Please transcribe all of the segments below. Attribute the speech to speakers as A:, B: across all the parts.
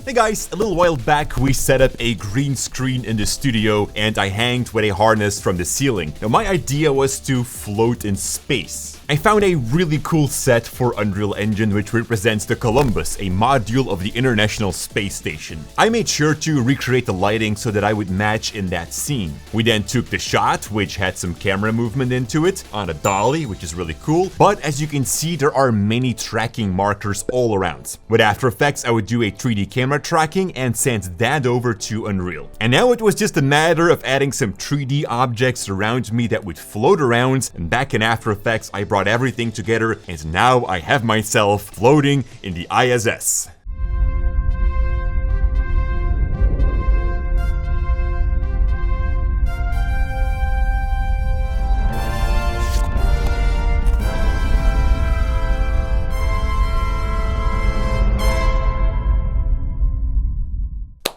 A: Hey guys, a little while back we set up a green screen in the studio and I hanged with a harness from the ceiling. Now my idea was to float in space. I found a really cool set for Unreal Engine which represents the Columbus, a module of the International Space Station. I made sure to recreate the lighting so that I would match in that scene. We then took the shot, which had some camera movement into it, on a dolly, which is really cool, but as you can see there are many tracking markers all around. With After Effects I would do a 3D camera tracking and send that over to Unreal. And now it was just a matter of adding some 3D objects around me that would float around, and back in After Effects I brought everything together and now I have myself floating in the ISS.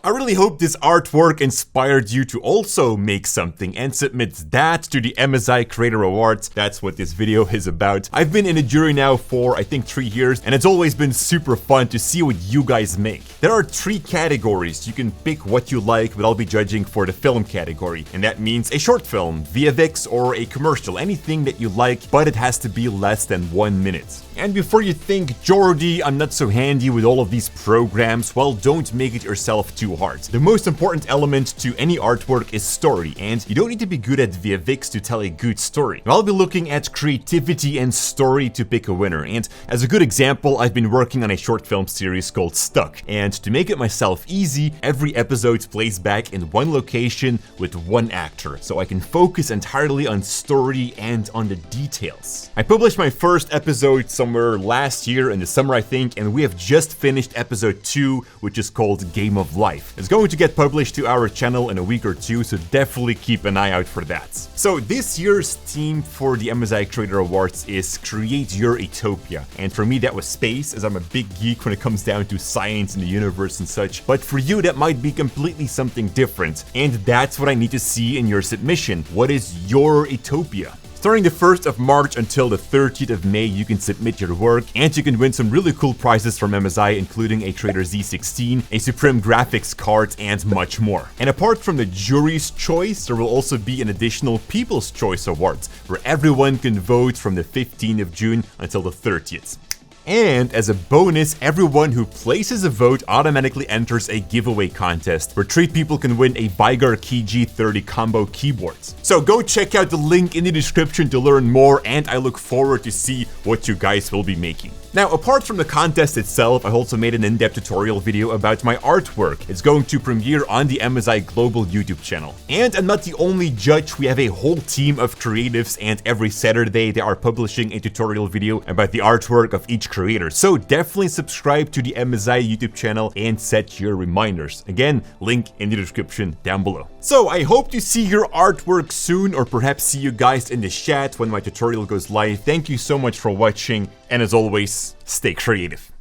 A: I really hope this artwork inspired you to also make something and submit that to the MSI CREATOR AWARDS. That's what this video is about. I've been in a jury now for I think 3 years and it's always been super fun to see what you guys make. There are 3 categories. You can pick what you like, but I'll be judging for the film category. And that means a short film, VFX, or a commercial. Anything that you like, but it has to be less than 1 minute. And before you think, Jordy, I'm not so handy with all of these programs, well, don't make it yourself too hard. The most important element to any artwork is story, and you don't need to be good at VFX to tell a good story. I'll be looking at creativity and story to pick a winner, and as a good example, I've been working on a short film series called Stuck, and to make it myself easy, every episode plays back in one location with one actor, so I can focus entirely on story and on the details. I published my first episode somewhere last year in the summer, I think, and we have just finished episode 2, which is called Game of Life. It's going to get published to our channel in a week or 2, so definitely keep an eye out for that. So this year's theme for the MSI CREATOR Awards is Create Your Utopia. And for me that was space, as I'm a big geek when it comes down to science and the universe and such. But for you that might be completely something different. And that's what I need to see in your submission. What is your utopia? Starting the 1st of March until the 30th of May, you can submit your work and you can win some really cool prizes from MSI, including a Creator Z16, a Supreme Graphics card, and much more. And apart from the jury's choice, there will also be an additional People's Choice Awards, where everyone can vote from the 15th of June until the 30th. And as a bonus, everyone who places a vote automatically enters a giveaway contest where 3 people can win a Vygar Key G30 combo keyboards. So go check out the link in the description to learn more, and I look forward to see what you guys will be making. Now, apart from the contest itself, I also made an in-depth tutorial video about my artwork. It's going to premiere on the MSI Global YouTube channel. And I'm not the only judge, we have a whole team of creatives, and every Saturday they are publishing a tutorial video about the artwork of each creator. So definitely subscribe to the MSI YouTube channel and set your reminders. Again, link in the description down below. So I hope to see your artwork soon, or perhaps see you guys in the chat when my tutorial goes live. Thank you so much for watching, and as always, stay creative.